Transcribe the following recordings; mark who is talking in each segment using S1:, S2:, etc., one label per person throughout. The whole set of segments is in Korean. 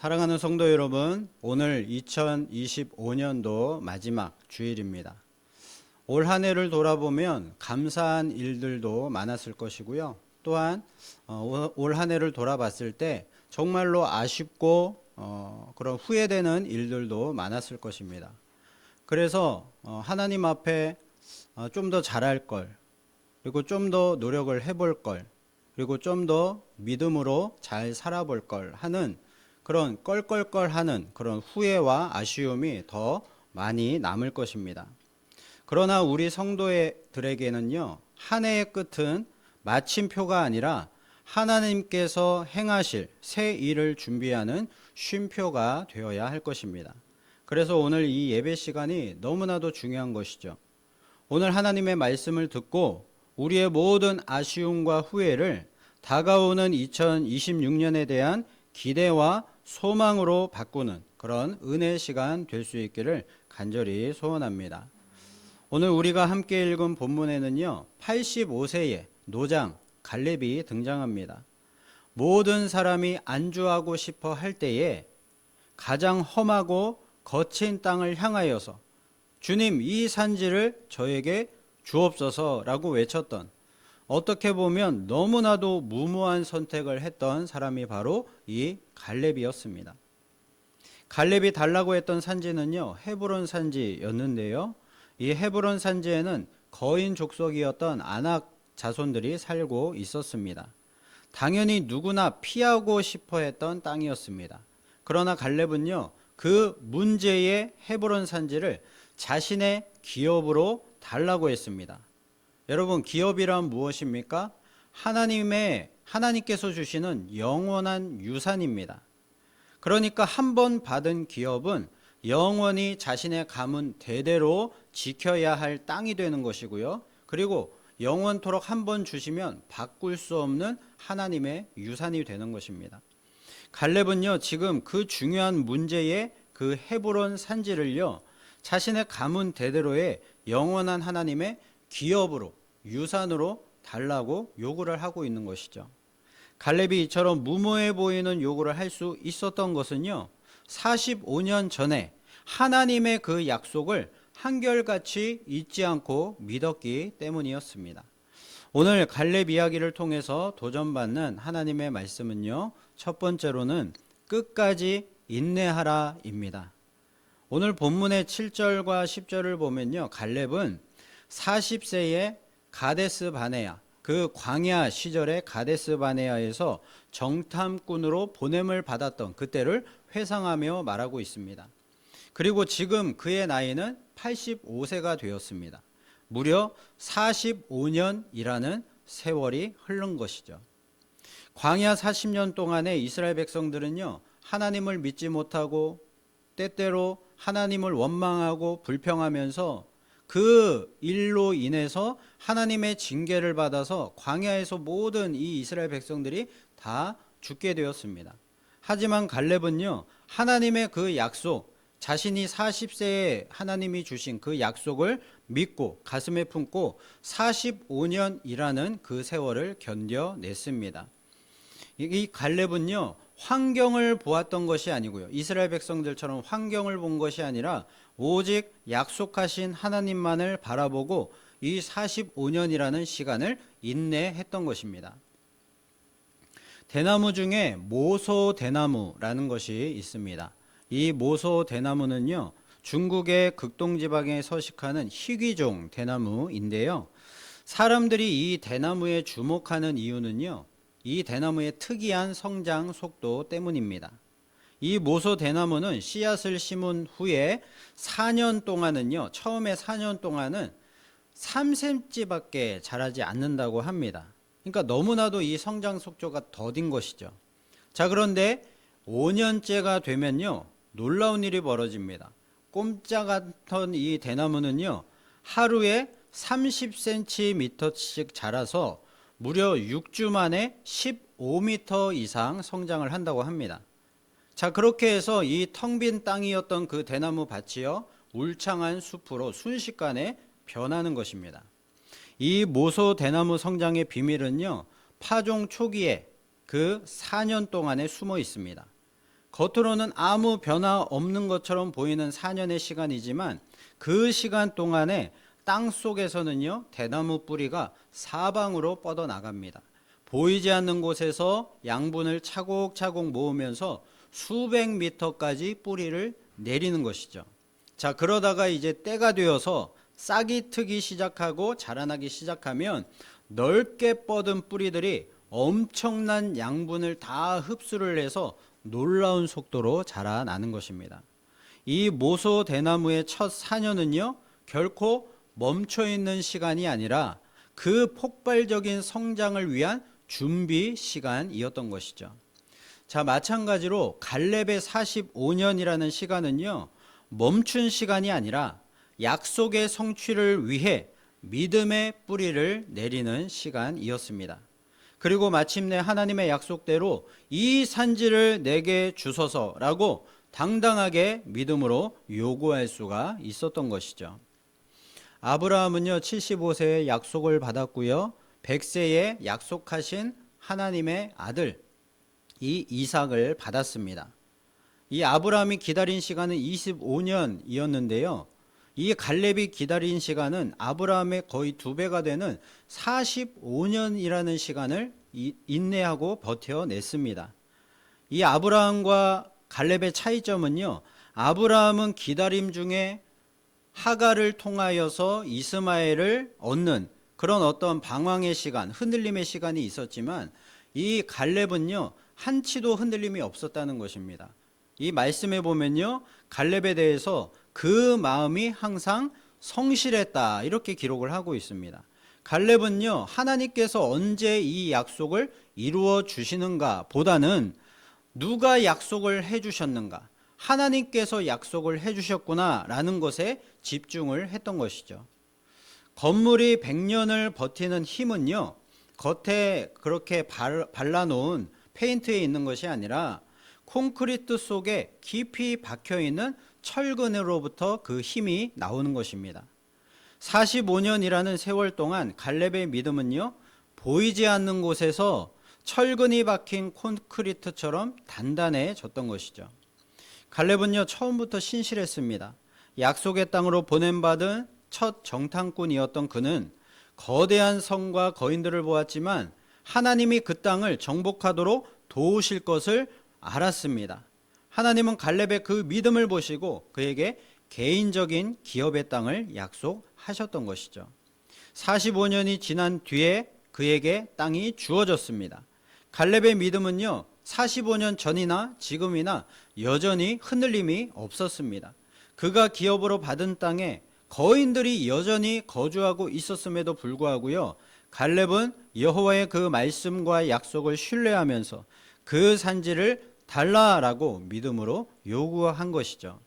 S1: 사랑하는 성도 여러분, 오늘 2025년도 마지막 주일입니다. 올 한 해를 돌아보면 감사한 일들도 많았을 것이고요. 또한 올 한 해를 돌아봤을 때 정말로 아쉽고 그런 후회되는 일들도 많았을 것입니다. 그래서 하나님 앞에 좀 더 잘할 걸, 그리고 좀 더 노력을 해볼 걸, 그리고 좀 더 믿음으로 잘 살아볼 걸 하는 그런 껄껄껄하는 그런 후회와 아쉬움이 더 많이 남을 것입니다. 그러나 우리 성도들에게는요, 한 해의 끝은 마침표가 아니라 하나님께서 행하실 새 일을 준비하는 쉼표가 되어야 할 것입니다. 그래서 오늘 이 예배 시간이 너무나도 중요한 것이죠. 오늘 하나님의 말씀을 듣고 우리의 모든 아쉬움과 후회를 다가오는 2026년에 대한 기대와 소망으로 바꾸는 그런 은혜의 시간 될 수 있기를 간절히 소원합니다. 오늘 우리가 함께 읽은 본문에는요, 85세의 노장 갈렙이 등장합니다. 모든 사람이 안주하고 싶어 할 때에 가장 험하고 거친 땅을 향하여서 주님, 이 산지를 저에게 주옵소서라고 외쳤던, 어떻게 보면 너무나도 무모한 선택을 했던 사람이 바로 이 갈렙이었습니다. 갈렙이 달라고 했던 산지는요, 헤브론 산지였는데요. 이 헤브론 산지에는 거인 족속이었던 아낙 자손들이 살고 있었습니다. 당연히 누구나 피하고 싶어 했던 땅이었습니다. 그러나 갈렙은요, 그 문제의 헤브론 산지를 자신의 기업으로 달라고 했습니다. 여러분, 기업이란 무엇입니까? 하나님께서 주시는 영원한 유산입니다. 그러니까 한 번 받은 기업은 영원히 자신의 가문 대대로 지켜야 할 땅이 되는 것이고요. 그리고 영원토록 한 번 주시면 바꿀 수 없는 하나님의 유산이 되는 것입니다. 갈렙은요, 지금 그 중요한 문제의 그 헤브론 산지를요, 자신의 가문 대대로의 영원한 하나님의 기업으로, 유산으로 달라고 요구를 하고 있는 것이죠. 갈렙이 이처럼 무모해 보이는 요구를 할 수 있었던 것은요, 45년 전에 하나님의 그 약속을 한결같이 잊지 않고 믿었기 때문이었습니다. 오늘 갈렙 이야기를 통해서 도전받는 하나님의 말씀은요, 첫 번째로는 끝까지 인내하라입니다. 오늘 본문의 7절과 10절을 보면요, 갈렙은 40세의 가데스 바네아, 그 광야 시절의 가데스 바네아에서 정탐꾼으로 보냄을 받았던 그때를 회상하며 말하고 있습니다. 그리고 지금 그의 나이는 85세가 되었습니다. 무려 45년이라는 세월이 흐른 것이죠. 광야 40년 동안에 이스라엘 백성들은요, 하나님을 믿지 못하고 때때로 하나님을 원망하고 불평하면서 그 일로 인해서 하나님의 징계를 받아서 광야에서 모든 이 이스라엘 백성들이 다 죽게 되었습니다. 하지만 갈렙은요, 하나님의 그 약속, 자신이 40세에 하나님이 주신 그 약속을 믿고 가슴에 품고 45년이라는 그 세월을 견뎌냈습니다. 이 갈렙은요, 환경을 보았던 것이 아니고요, 이스라엘 백성들처럼 환경을 본 것이 아니라 오직 약속하신 하나님만을 바라보고 이 45년이라는 시간을 인내했던 것입니다. 대나무 중에 모소대나무라는 것이 있습니다. 이 모소대나무는요, 중국의 극동지방에 서식하는 희귀종 대나무인데요. 사람들이 이 대나무에 주목하는 이유는요, 이 대나무의 특이한 성장 속도 때문입니다. 이 모소 대나무는 씨앗을 심은 후에 4년 동안은요, 처음에 4년 동안은 3cm밖에 자라지 않는다고 합니다. 그러니까 너무나도 이 성장 속도가 더딘 것이죠. 자, 그런데 5년째가 되면요, 놀라운 일이 벌어집니다. 꼼짝 않던 이 대나무는요, 하루에 30cm씩 자라서 무려 6주 만에 15m 이상 성장을 한다고 합니다. 자, 그렇게 해서 이 텅 빈 땅이었던 그 대나무 밭이요, 울창한 숲으로 순식간에 변하는 것입니다. 이 모소 대나무 성장의 비밀은요, 파종 초기에 그 4년 동안에 숨어 있습니다. 겉으로는 아무 변화 없는 것처럼 보이는 4년의 시간이지만 그 시간 동안에 땅 속에서는요, 대나무 뿌리가 사방으로 뻗어 나갑니다. 보이지 않는 곳에서 양분을 차곡차곡 모으면서 수백 미터까지 뿌리를 내리는 것이죠. 자, 그러다가 이제 때가 되어서 싹이 트기 시작하고 자라나기 시작하면 넓게 뻗은 뿌리들이 엄청난 양분을 다 흡수를 해서 놀라운 속도로 자라나는 것입니다. 이 모소 대나무의 첫 4년은요, 결코 멈춰 있는 시간이 아니라 그 폭발적인 성장을 위한 준비 시간이었던 것이죠. 자, 마찬가지로 갈렙의 45년이라는 시간은요, 멈춘 시간이 아니라 약속의 성취를 위해 믿음의 뿌리를 내리는 시간이었습니다. 그리고 마침내 하나님의 약속대로 이 산지를 내게 주소서라고 당당하게 믿음으로 요구할 수가 있었던 것이죠. 아브라함은요, 75세에 약속을 받았고요, 100세에 약속하신 하나님의 아들 이 이삭을 받았습니다. 이 아브라함이 기다린 시간은 25년이었는데요. 이 갈렙이 기다린 시간은 아브라함의 거의 2배가 되는 45년이라는 시간을 인내하고 버텨냈습니다. 이 아브라함과 갈렙의 차이점은요, 아브라함은 기다림 중에 하갈을 통하여서 이스마엘을 얻는 그런 어떤 방황의 시간, 흔들림의 시간이 있었지만 이 갈렙은요, 한치도 흔들림이 없었다는 것입니다. 이 말씀에 보면요, 갈렙에 대해서 그 마음이 항상 성실했다 이렇게 기록을 하고 있습니다. 갈렙은요, 하나님께서 언제 이 약속을 이루어 주시는가 보다는 누가 약속을 해 주셨는가, 하나님께서 약속을 해 주셨구나 라는 것에 집중을 했던 것이죠. 건물이 100년을 버티는 힘은요, 겉에 그렇게 발라놓은 페인트에 있는 것이 아니라 콘크리트 속에 깊이 박혀있는 철근으로부터 그 힘이 나오는 것입니다. 45년이라는 세월 동안 갈렙의 믿음은요, 보이지 않는 곳에서 철근이 박힌 콘크리트처럼 단단해졌던 것이죠. 갈렙은요, 처음부터 신실했습니다. 약속의 땅으로 보냄받은 첫 정탐꾼이었던 그는 거대한 성과 거인들을 보았지만 하나님이 그 땅을 정복하도록 도우실 것을 알았습니다. 하나님은 갈렙의 그 믿음을 보시고 그에게 개인적인 기업의 땅을 약속하셨던 것이죠. 45년이 지난 뒤에 그에게 땅이 주어졌습니다. 갈렙의 믿음은요, 45년 전이나 지금이나 여전히 흔들림이 없었습니다. 그가 기업으로 받은 땅에 거인들이 여전히 거주하고 있었음에도 불구하고요, 갈렙은 여호와의 그 말씀과 약속을 신뢰하면서 그 산지를 달라라고 믿음으로 요구한 것이죠.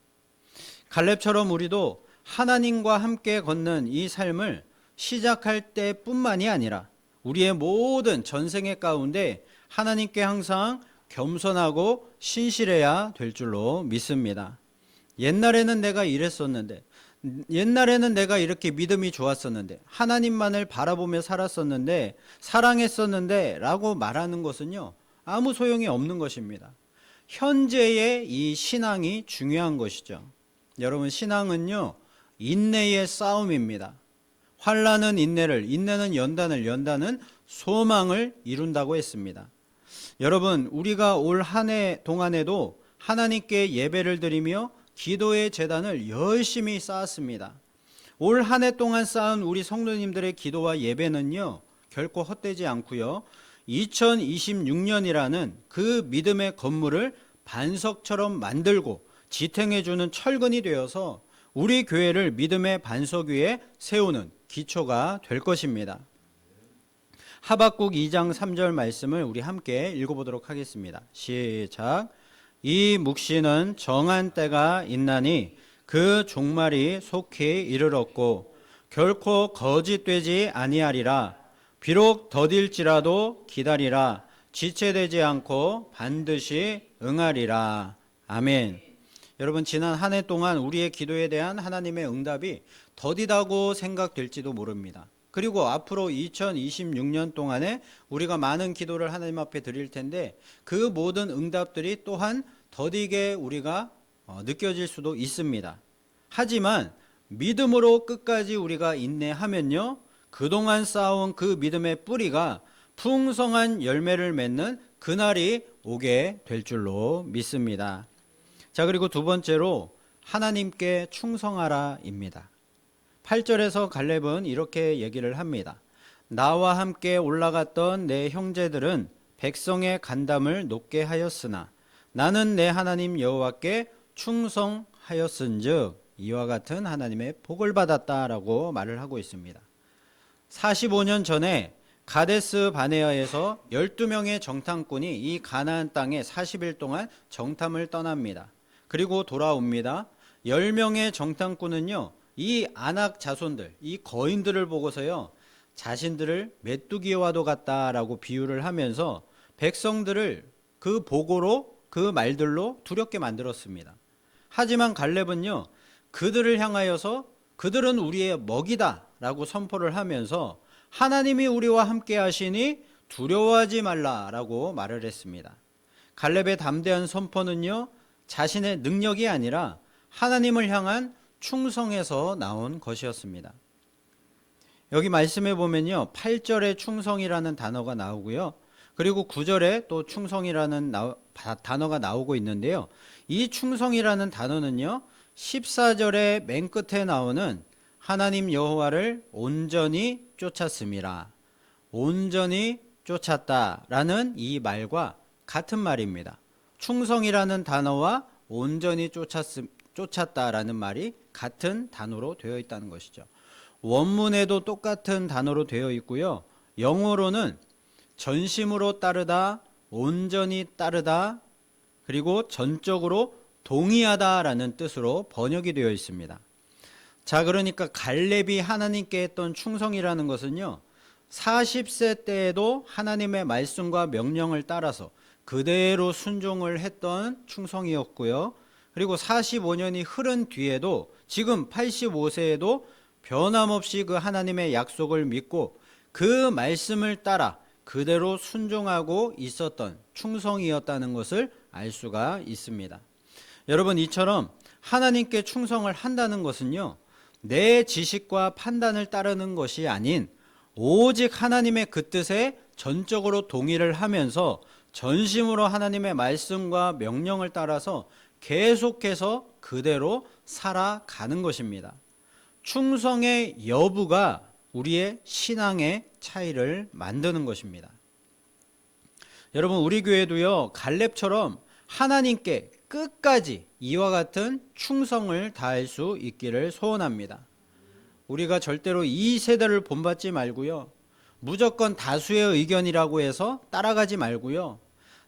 S1: 갈렙처럼 우리도 하나님과 함께 걷는 이 삶을 시작할 때뿐만이 아니라 우리의 모든 전생의 가운데 하나님께 항상 겸손하고 신실해야 될 줄로 믿습니다. 옛날에는 내가 이랬었는데, 옛날에는 내가 이렇게 믿음이 좋았었는데, 하나님만을 바라보며 살았었는데, 사랑했었는데 라고 말하는 것은요, 아무 소용이 없는 것입니다. 현재의 이 신앙이 중요한 것이죠. 여러분, 신앙은요, 인내의 싸움입니다. 환난은 인내를, 인내는 연단을, 연단은 소망을 이룬다고 했습니다. 여러분, 우리가 올 한 해 동안에도 하나님께 예배를 드리며 기도의 제단을 열심히 쌓았습니다. 올 한 해 동안 쌓은 우리 성도님들의 기도와 예배는요, 결코 헛되지 않고요, 2026년이라는 그 믿음의 건물을 반석처럼 만들고 지탱해주는 철근이 되어서 우리 교회를 믿음의 반석 위에 세우는 기초가 될 것입니다. 하박국 2장 3절 말씀을 우리 함께 읽어보도록 하겠습니다. 시작. 이 묵시는 정한 때가 있나니 그 종말이 속히 이르렀고 결코 거짓되지 아니하리라. 비록 더딜지라도 기다리라. 지체되지 않고 반드시 응하리라. 아멘. 여러분, 지난 한 해 동안 우리의 기도에 대한 하나님의 응답이 더디다고 생각될지도 모릅니다. 그리고 앞으로 2026년 동안에 우리가 많은 기도를 하나님 앞에 드릴 텐데 그 모든 응답들이 또한 더디게 우리가 느껴질 수도 있습니다. 하지만 믿음으로 끝까지 우리가 인내하면요, 그동안 쌓아온 그 믿음의 뿌리가 풍성한 열매를 맺는 그날이 오게 될 줄로 믿습니다. 자, 그리고 두 번째로 하나님께 충성하라입니다. 8절에서 갈렙은 이렇게 얘기를 합니다. 나와 함께 올라갔던 내 형제들은 백성의 간담을 높게 하였으나 나는 내 하나님 여호와께 충성하였은즉 이와 같은 하나님의 복을 받았다라고 말을 하고 있습니다. 45년 전에 가데스 바네아에서 12명의 정탐꾼이 이 가나안 땅에 40일 동안 정탐을 떠납니다. 그리고 돌아옵니다. 10명의 정탐꾼은요, 이 아낙 자손들, 이 거인들을 보고서요, 자신들을 메뚜기와도 같다라고 비유를 하면서 백성들을 그 보고로, 그 말들로 두렵게 만들었습니다. 하지만 갈렙은요, 그들을 향하여서 그들은 우리의 먹이다 라고 선포를 하면서 하나님이 우리와 함께 하시니 두려워하지 말라라고 말을 했습니다. 갈렙의 담대한 선포는요, 자신의 능력이 아니라 하나님을 향한 충성에서 나온 것이었습니다. 여기 말씀해 보면요, 8절에 충성이라는 단어가 나오고요, 그리고 9절에 또 충성이라는 단어가 나오고 있는데요, 이 충성이라는 단어는요, 14절의 맨 끝에 나오는 하나님 여호와를 온전히 쫓았음이라, 온전히 쫓았다라는 이 말과 같은 말입니다. 충성이라는 단어와 온전히 쫓았다라는 말이 같은 단어로 되어 있다는 것이죠. 원문에도 똑같은 단어로 되어 있고요, 영어로는 전심으로 따르다, 온전히 따르다, 그리고 전적으로 동의하다라는 뜻으로 번역이 되어 있습니다. 자, 그러니까 갈렙이 하나님께 했던 충성이라는 것은요, 40세 때에도 하나님의 말씀과 명령을 따라서 그대로 순종을 했던 충성이었고요, 그리고 45년이 흐른 뒤에도 지금 85세에도 변함없이 그 하나님의 약속을 믿고 그 말씀을 따라 그대로 순종하고 있었던 충성이었다는 것을 알 수가 있습니다. 여러분, 이처럼 하나님께 충성을 한다는 것은요, 내 지식과 판단을 따르는 것이 아닌 오직 하나님의 그 뜻에 전적으로 동의를 하면서 전심으로 하나님의 말씀과 명령을 따라서 계속해서 그대로 살아가는 것입니다. 충성의 여부가 우리의 신앙의 차이를 만드는 것입니다. 여러분, 우리 교회도요, 갈렙처럼 하나님께 끝까지 이와 같은 충성을 다할 수 있기를 소원합니다. 우리가 절대로 이 세대를 본받지 말고요, 무조건 다수의 의견이라고 해서 따라가지 말고요,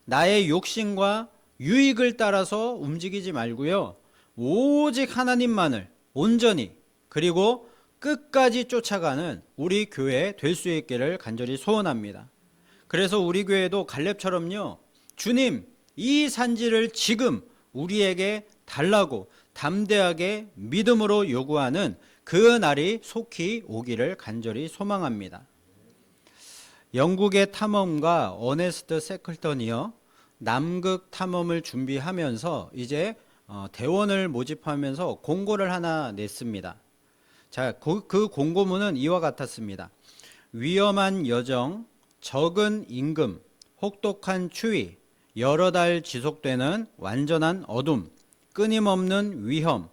S1: 나의 욕심과 유익을 따라서 움직이지 말고요, 오직 하나님만을 온전히 그리고 끝까지 쫓아가는 우리 교회 될 수 있기를 간절히 소원합니다. 그래서 우리 교회도 갈렙처럼요, 주님, 이 산지를 지금 우리에게 달라고 담대하게 믿음으로 요구하는 그 날이 속히 오기를 간절히 소망합니다. 영국의 탐험가 어네스트 세클턴이요, 남극 탐험을 준비하면서 이제 대원을 모집하면서 공고를 하나 냈습니다. 자, 그 공고문은 이와 같았습니다. 위험한 여정, 적은 임금, 혹독한 추위, 여러 달 지속되는 완전한 어둠, 끊임없는 위험,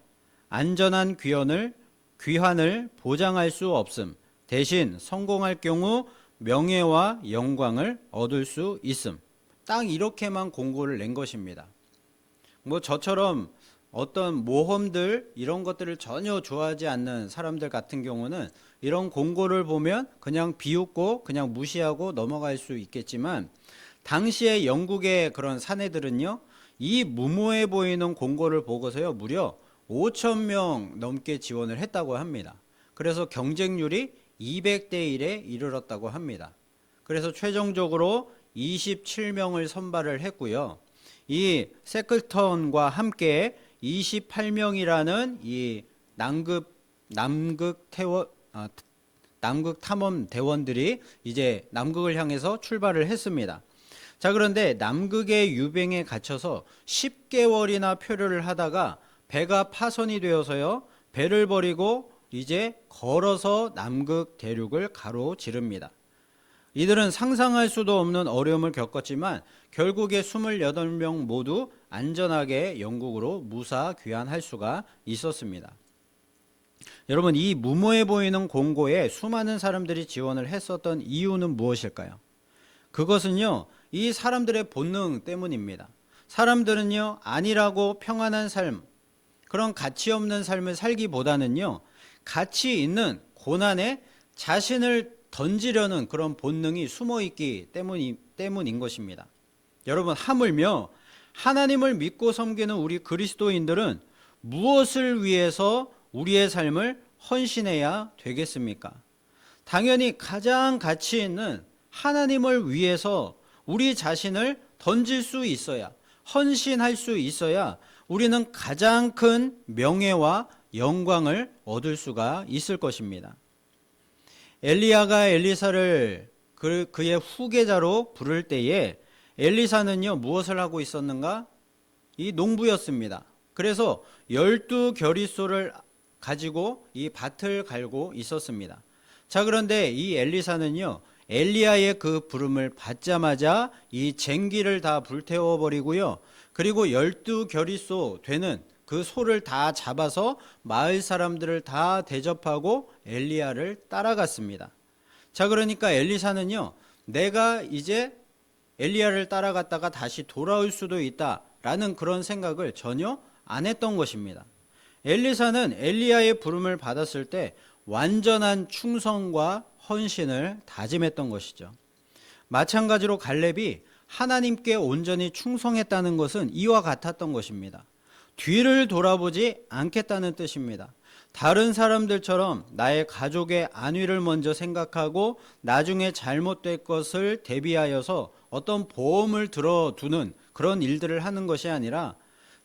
S1: 안전한 귀환을 보장할 수 없음, 대신 성공할 경우 명예와 영광을 얻을 수 있음. 딱 이렇게만 공고를 낸 것입니다. 뭐 저처럼 어떤 모험들 이런 것들을 전혀 좋아하지 않는 사람들 같은 경우는 이런 공고를 보면 그냥 비웃고 그냥 무시하고 넘어갈 수 있겠지만, 당시에 영국의 그런 사내들은요, 이 무모해 보이는 공고를 보고서요, 무려 5,000명 넘게 지원을 했다고 합니다. 그래서 경쟁률이 200대 1에 이르렀다고 합니다. 그래서 최종적으로 27명을 선발을 했고요, 이 세클턴과 함께 28명이라는 이 남극 남극 탐험 대원들이 이제 남극을 향해서 출발을 했습니다. 자, 그런데 남극의 유병에 갇혀서 10개월이나 표류를 하다가 배가 파손이 되어서요, 배를 버리고 이제 걸어서 남극 대륙을 가로지릅니다. 이들은 상상할 수도 없는 어려움을 겪었지만 결국에 28명 모두 안전하게 영국으로 무사 귀환할 수가 있었습니다. 여러분, 이 무모해 보이는 공고에 수많은 사람들이 지원을 했었던 이유는 무엇일까요? 그것은요, 이 사람들의 본능 때문입니다. 사람들은요, 안일하고 평안한 삶, 그런 가치 없는 삶을 살기보다는요, 가치 있는 고난에 자신을 던지려는 그런 본능이 숨어있기 때문인 것입니다. 여러분, 하물며 하나님을 믿고 섬기는 우리 그리스도인들은 무엇을 위해서 우리의 삶을 헌신해야 되겠습니까? 당연히 가장 가치 있는 하나님을 위해서 우리 자신을 던질 수 있어야, 헌신할 수 있어야 우리는 가장 큰 명예와 영광을 얻을 수가 있을 것입니다. 엘리야가 엘리사를 그의 후계자로 부를 때에 엘리사는요, 무엇을 하고 있었는가? 이 농부였습니다. 그래서 12겨리소를 가지고 이 밭을 갈고 있었습니다. 자, 그런데 이 엘리사는요, 엘리야의 그 부름을 받자마자 이 쟁기를 다 불태워 버리고요, 그리고 12겨리소 되는 그 소를 다 잡아서 마을 사람들을 다 대접하고 엘리야를 따라갔습니다. 자, 그러니까 엘리사는요, 내가 이제 엘리야를 따라갔다가 다시 돌아올 수도 있다라는 그런 생각을 전혀 안 했던 것입니다. 엘리사는 엘리야의 부름을 받았을 때 완전한 충성과 헌신을 다짐했던 것이죠. 마찬가지로 갈렙이 하나님께 온전히 충성했다는 것은 이와 같았던 것입니다. 뒤를 돌아보지 않겠다는 뜻입니다. 다른 사람들처럼 나의 가족의 안위를 먼저 생각하고 나중에 잘못될 것을 대비하여서 어떤 보험을 들어두는 그런 일들을 하는 것이 아니라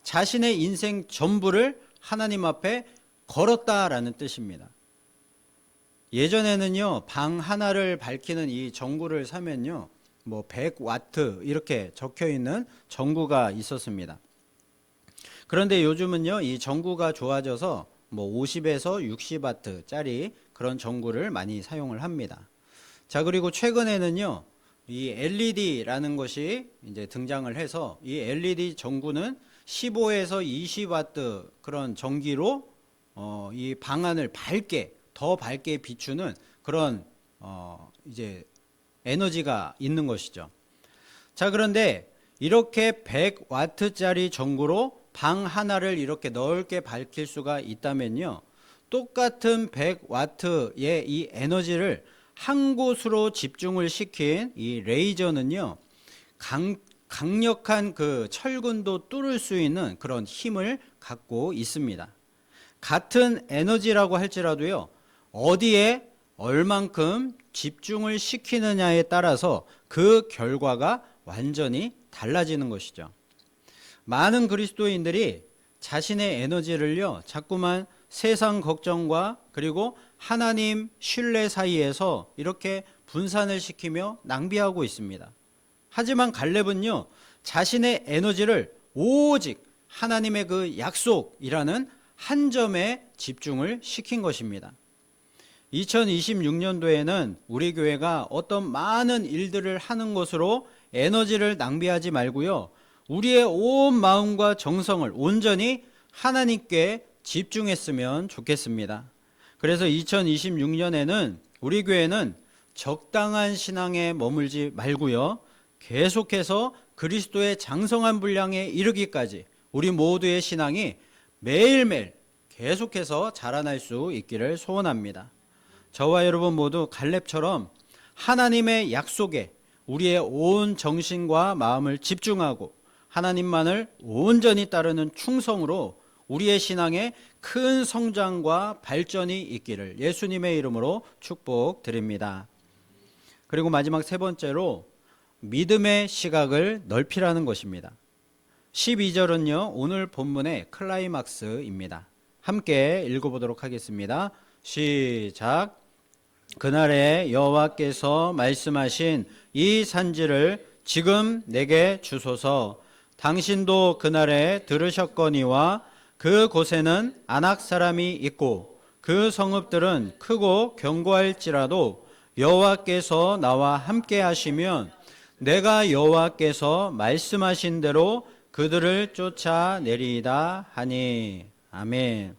S1: 자신의 인생 전부를 하나님 앞에 걸었다라는 뜻입니다. 예전에는요, 방 하나를 밝히는 이 전구를 사면요, 100와트 이렇게 적혀 있는 전구가 있었습니다. 그런데 요즘은요, 이 전구가 좋아져서 50에서 60와트짜리 그런 전구를 많이 사용을 합니다. 자, 그리고 최근에는요, 이 LED라는 것이 이제 등장을 해서 이 LED 전구는 15에서 20와트 그런 전기로 이 방안을 더 밝게 비추는 그런 이제 에너지가 있는 것이죠. 자, 그런데 이렇게 100와트짜리 전구로 방 하나를 이렇게 넓게 밝힐 수가 있다면요, 똑같은 100와트의 이 에너지를 한 곳으로 집중을 시킨 이 레이저는요, 강력한 그 철근도 뚫을 수 있는 그런 힘을 갖고 있습니다. 같은 에너지라고 할지라도요, 어디에 얼만큼 집중을 시키느냐에 따라서 그 결과가 완전히 달라지는 것이죠. 많은 그리스도인들이 자신의 에너지를요, 자꾸만 세상 걱정과 그리고 하나님 신뢰 사이에서 이렇게 분산을 시키며 낭비하고 있습니다. 하지만 갈렙은요, 자신의 에너지를 오직 하나님의 그 약속이라는 한 점에 집중을 시킨 것입니다. 2026년도에는 우리 교회가 어떤 많은 일들을 하는 것으로 에너지를 낭비하지 말고요, 우리의 온 마음과 정성을 온전히 하나님께 집중했으면 좋겠습니다. 그래서 2026년에는 우리 교회는 적당한 신앙에 머물지 말고요, 계속해서 그리스도의 장성한 분량에 이르기까지 우리 모두의 신앙이 매일매일 계속해서 자라날 수 있기를 소원합니다. 저와 여러분 모두 갈렙처럼 하나님의 약속에 우리의 온 정신과 마음을 집중하고 하나님만을 온전히 따르는 충성으로 우리의 신앙에 큰 성장과 발전이 있기를 예수님의 이름으로 축복드립니다. 그리고 마지막 세 번째로 믿음의 시각을 넓히라는 것입니다. 12절은요, 오늘 본문의 클라이막스입니다. 함께 읽어보도록 하겠습니다. 시작. 그날에 여호와께서 말씀하신 이 산지를 지금 내게 주소서. 당신도 그날에 들으셨거니와 그곳에는 아낙 사람이 있고 그 성읍들은 크고 견고할지라도 여호와께서 나와 함께 하시면 내가 여호와께서 말씀하신 대로 그들을 쫓아내리이다 하니. 아멘.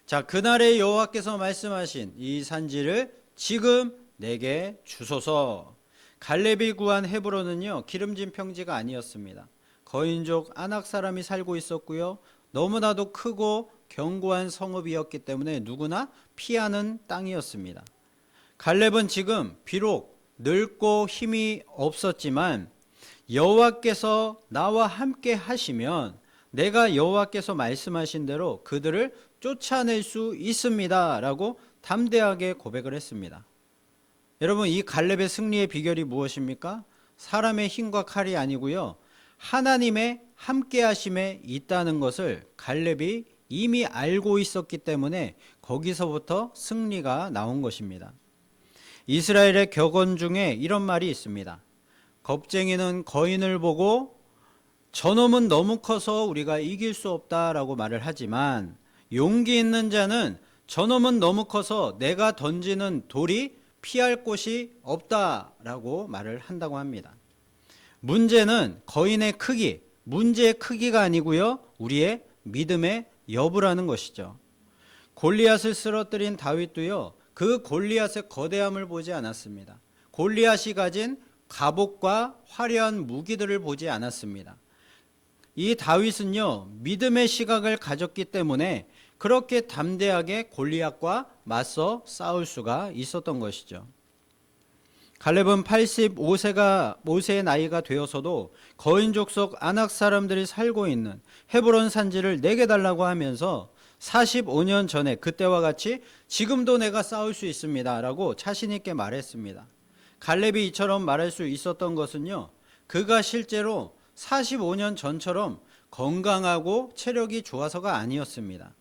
S1: 자, 그날에 여호와께서 말씀하신 이 산지를 지금 내게 주소서. 갈렙이 구한 헤브론은요, 기름진 평지가 아니었습니다. 거인족 아낙 사람이 살고 있었고요, 너무나도 크고 견고한 성읍이었기 때문에 누구나 피하는 땅이었습니다. 갈렙은 지금 비록 늙고 힘이 없었지만 여호와께서 나와 함께 하시면 내가 여호와께서 말씀하신 대로 그들을 쫓아낼 수 있습니다 라고 담대하게 고백을 했습니다. 여러분, 이 갈렙의 승리의 비결이 무엇입니까? 사람의 힘과 칼이 아니고요, 하나님의 함께 하심에 있다는 것을 갈렙이 이미 알고 있었기 때문에 거기서부터 승리가 나온 것입니다. 이스라엘의 격언 중에 이런 말이 있습니다. 겁쟁이는 거인을 보고 저놈은 너무 커서 우리가 이길 수 없다라고 말을 하지만, 용기 있는 자는 저놈은 너무 커서 내가 던지는 돌이 피할 곳이 없다라고 말을 한다고 합니다. 문제는 거인의 크기, 문제의 크기가 아니고요, 우리의 믿음의 여부라는 것이죠. 골리앗을 쓰러뜨린 다윗도요, 그 골리앗의 거대함을 보지 않았습니다. 골리앗이 가진 갑옷과 화려한 무기들을 보지 않았습니다. 이 다윗은요, 믿음의 시각을 가졌기 때문에 그렇게 담대하게 골리앗과 맞서 싸울 수가 있었던 것이죠. 갈렙은 85세의 나이가 되어서도 거인족 속 아낙 사람들이 살고 있는 헤브론 산지를 내게 달라고 하면서 45년 전에 그때와 같이 지금도 내가 싸울 수 있습니다 라고 자신 있게 말했습니다. 갈렙이 이처럼 말할 수 있었던 것은요, 그가 실제로 45년 전처럼 건강하고 체력이 좋아서가 아니었습니다.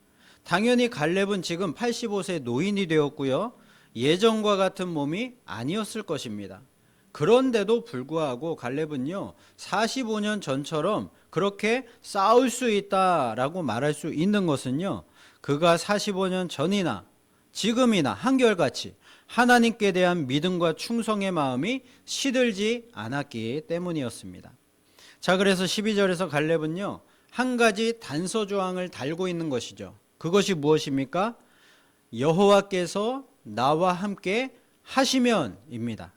S1: 당연히 갈렙은 지금 85세 노인이 되었고요, 예전과 같은 몸이 아니었을 것입니다. 그런데도 불구하고 갈렙은요, 45년 전처럼 그렇게 싸울 수 있다라고 말할 수 있는 것은요, 그가 45년 전이나 지금이나 한결같이 하나님께 대한 믿음과 충성의 마음이 시들지 않았기 때문이었습니다. 자, 그래서 12절에서 갈렙은요, 한 가지 단서 조항을 달고 있는 것이죠. 그것이 무엇입니까? 여호와께서 나와 함께 하시면입니다.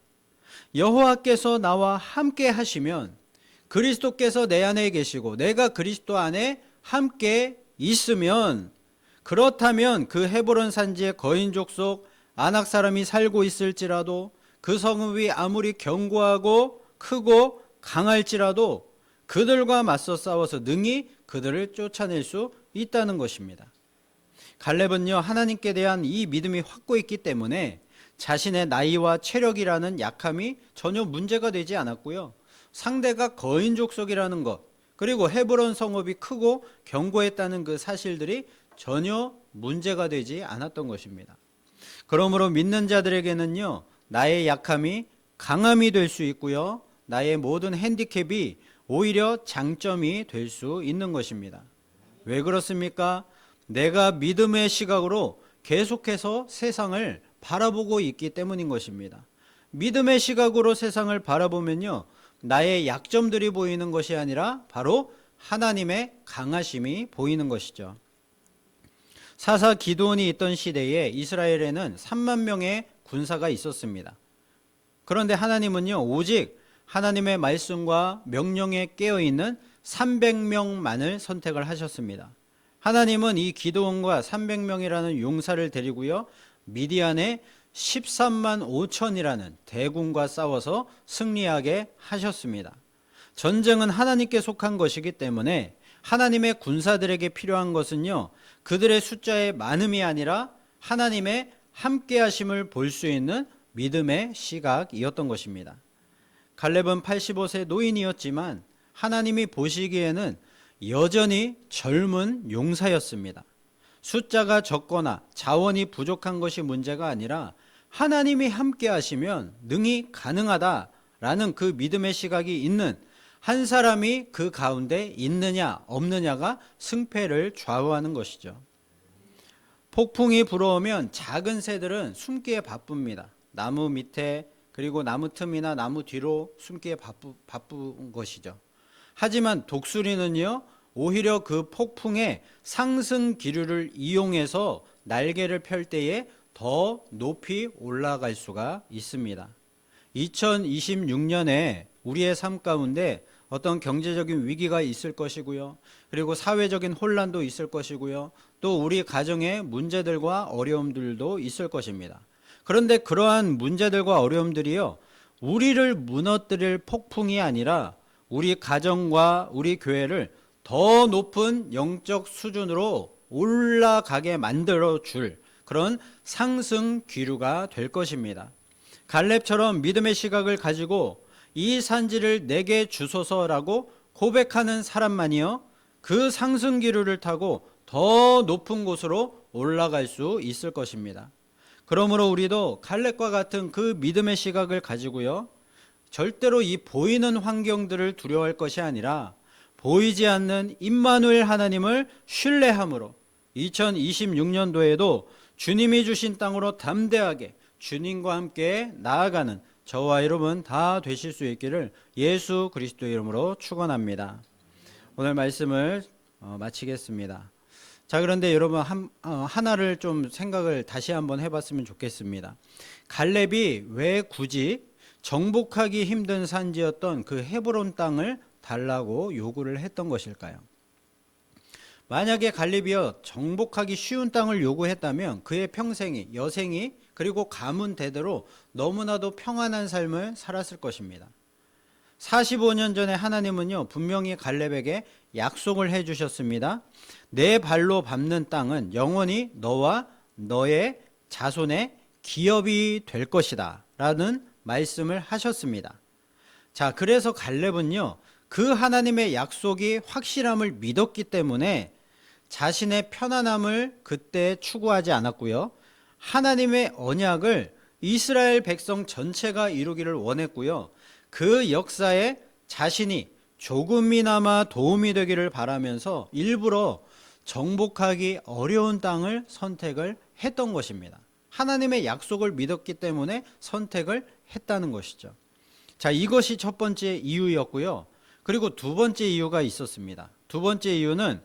S1: 여호와께서 나와 함께 하시면, 그리스도께서 내 안에 계시고 내가 그리스도 안에 함께 있으면, 그렇다면 그 헤브론 산지의 거인족 속 아낙 사람이 살고 있을지라도, 그 성읍이 아무리 견고하고 크고 강할지라도 그들과 맞서 싸워서 능히 그들을 쫓아낼 수 있다는 것입니다. 갈렙은요, 하나님께 대한 이 믿음이 확고했기 때문에 자신의 나이와 체력이라는 약함이 전혀 문제가 되지 않았고요, 상대가 거인 족속이라는 것, 그리고 헤브론 성읍이 크고 견고했다는 그 사실들이 전혀 문제가 되지 않았던 것입니다. 그러므로 믿는 자들에게는요, 나의 약함이 강함이 될 수 있고요, 나의 모든 핸디캡이 오히려 장점이 될 수 있는 것입니다. 왜 그렇습니까? 내가 믿음의 시각으로 계속해서 세상을 바라보고 있기 때문인 것입니다. 믿음의 시각으로 세상을 바라보면요, 나의 약점들이 보이는 것이 아니라 바로 하나님의 강하심이 보이는 것이죠. 사사 기드온이 있던 시대에 이스라엘에는 3만 명의 군사가 있었습니다. 그런데 하나님은요, 오직 하나님의 말씀과 명령에 깨어있는 300명만을 선택을 하셨습니다. 하나님은 이 기드온과 300명이라는 용사를 데리고요, 미디안에 13만 5천이라는 대군과 싸워서 승리하게 하셨습니다. 전쟁은 하나님께 속한 것이기 때문에 하나님의 군사들에게 필요한 것은요, 그들의 숫자의 많음이 아니라 하나님의 함께하심을 볼 수 있는 믿음의 시각이었던 것입니다. 갈렙은 85세 노인이었지만 하나님이 보시기에는 여전히 젊은 용사였습니다. 숫자가 적거나 자원이 부족한 것이 문제가 아니라 하나님이 함께 하시면 능히 가능하다라는 그 믿음의 시각이 있는 한 사람이 그 가운데 있느냐 없느냐가 승패를 좌우하는 것이죠. 폭풍이 불어오면 작은 새들은 숨기에 바쁩니다. 나무 밑에 그리고 나무 틈이나 나무 뒤로 숨기에 바쁜 것이죠. 하지만 독수리는요, 오히려 그 폭풍의 상승 기류를 이용해서 날개를 펼 때에 더 높이 올라갈 수가 있습니다. 2026년에 우리의 삶 가운데 어떤 경제적인 위기가 있을 것이고요. 그리고 사회적인 혼란도 있을 것이고요. 또 우리 가정의 문제들과 어려움들도 있을 것입니다. 그런데 그러한 문제들과 어려움들이요, 우리를 무너뜨릴 폭풍이 아니라 우리 가정과 우리 교회를 더 높은 영적 수준으로 올라가게 만들어 줄 그런 상승 기류가 될 것입니다. 갈렙처럼 믿음의 시각을 가지고 이 산지를 내게 주소서라고 고백하는 사람만이요, 그 상승 기류를 타고 더 높은 곳으로 올라갈 수 있을 것입니다. 그러므로 우리도 갈렙과 같은 그 믿음의 시각을 가지고요, 절대로 이 보이는 환경들을 두려워할 것이 아니라 보이지 않는 임마누엘 하나님을 신뢰함으로 2026년도에도 주님이 주신 땅으로 담대하게 주님과 함께 나아가는 저와 여러분 다 되실 수 있기를 예수 그리스도의 이름으로 축원합니다. 오늘 말씀을 마치겠습니다. 자, 그런데 여러분 하나를 좀 생각을 다시 한번 해봤으면 좋겠습니다. 갈렙이 왜 굳이 정복하기 힘든 산지였던 그 헤브론 땅을 달라고 요구를 했던 것일까요? 만약에 갈렙이요, 정복하기 쉬운 땅을 요구했다면 그의 평생이, 여생이, 그리고 가문 대대로 너무나도 평안한 삶을 살았을 것입니다. 45년 전에 하나님은요, 분명히 갈렙에게 약속을 해주셨습니다. 내 발로 밟는 땅은 영원히 너와 너의 자손의 기업이 될 것이다 라는 말씀을 하셨습니다. 자, 그래서 갈렙은요, 그 하나님의 약속이 확실함을 믿었기 때문에 자신의 편안함을 그때 추구하지 않았고요, 하나님의 언약을 이스라엘 백성 전체가 이루기를 원했고요, 그 역사에 자신이 조금이나마 도움이 되기를 바라면서 일부러 정복하기 어려운 땅을 선택을 했던 것입니다. 하나님의 약속을 믿었기 때문에 선택을 했다는 것이죠. 자, 이것이 첫 번째 이유였고요. 그리고 두 번째 이유가 있었습니다. 두 번째 이유는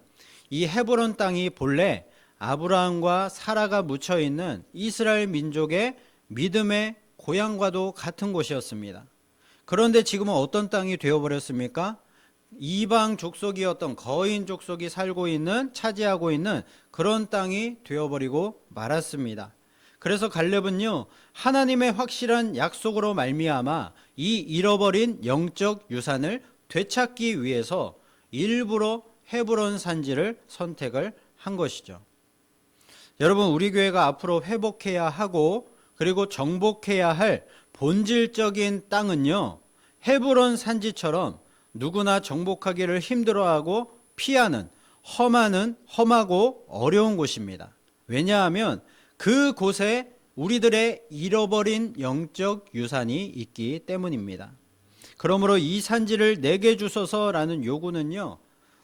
S1: 이 헤브론 땅이 본래 아브라함과 사라가 묻혀 있는 이스라엘 민족의 믿음의 고향과도 같은 곳이었습니다. 그런데 지금은 어떤 땅이 되어버렸습니까? 이방 족속이었던 거인 족속이 살고 있는, 차지하고 있는 그런 땅이 되어버리고 말았습니다. 그래서 갈렙은요, 하나님의 확실한 약속으로 말미암아 이 잃어버린 영적 유산을 되찾기 위해서 일부러 헤브론 산지를 선택을 한 것이죠. 여러분, 우리 교회가 앞으로 회복해야 하고 그리고 정복해야 할 본질적인 땅은요, 헤브론 산지처럼 누구나 정복하기를 힘들어하고 피하는 험하고 어려운 곳입니다. 왜냐하면 그곳에 우리들의 잃어버린 영적 유산이 있기 때문입니다. 그러므로 이 산지를 내게 주소서라는 요구는요,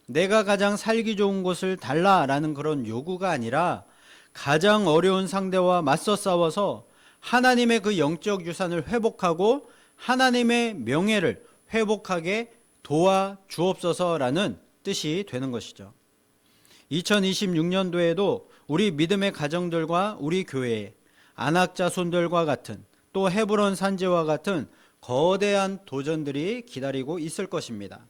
S1: 내가 가장 살기 좋은 곳을 달라라는 그런 요구가 아니라 가장 어려운 상대와 맞서 싸워서 하나님의 그 영적 유산을 회복하고 하나님의 명예를 회복하게 도와주옵소서라는 뜻이 되는 것이죠. 2026년도에도 우리 믿음의 가정들과 우리 교회에 안악자손들과 같은, 또 헤브론 산지와 같은 거대한 도전들이 기다리고 있을 것입니다.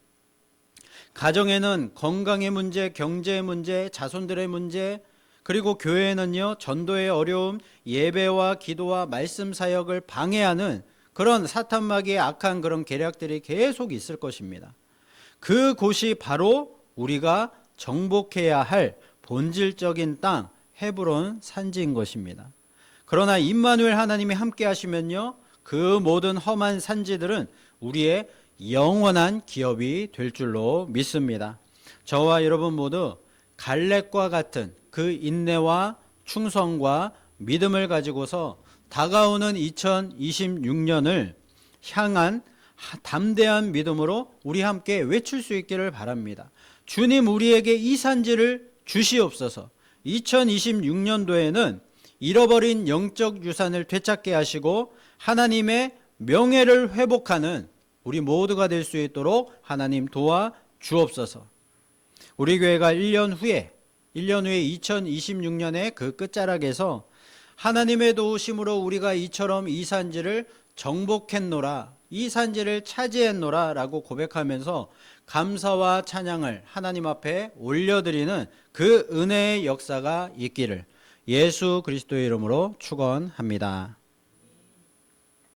S1: 가정에는 건강의 문제, 경제의 문제, 자손들의 문제, 그리고 교회에는요, 전도의 어려움, 예배와 기도와 말씀 사역을 방해하는 그런 사탄마귀의 악한 그런 계략들이 계속 있을 것입니다. 그곳이 바로 우리가 정복해야 할 본질적인 땅, 헤브론 산지인 것입니다. 그러나 임마누엘 하나님이 함께 하시면요, 그 모든 험한 산지들은 우리의 영원한 기업이 될 줄로 믿습니다. 저와 여러분 모두 갈렙과 같은 그 인내와 충성과 믿음을 가지고서 다가오는 2026년을 향한 담대한 믿음으로 우리 함께 외칠 수 있기를 바랍니다. 주님, 우리에게 이 산지를 주시옵소서. 2026년도에는 잃어버린 영적 유산을 되찾게 하시고 하나님의 명예를 회복하는 우리 모두가 될 수 있도록 하나님 도와 주옵소서. 우리 교회가 1년 후에 2026년의 그 끝자락에서 하나님의 도우심으로 우리가 이처럼 이 산지를 정복했노라, 이 산지를 차지했노라 라고 고백하면서 감사와 찬양을 하나님 앞에 올려드리는 그 은혜의 역사가 있기를 예수 그리스도의 이름으로 축원합니다.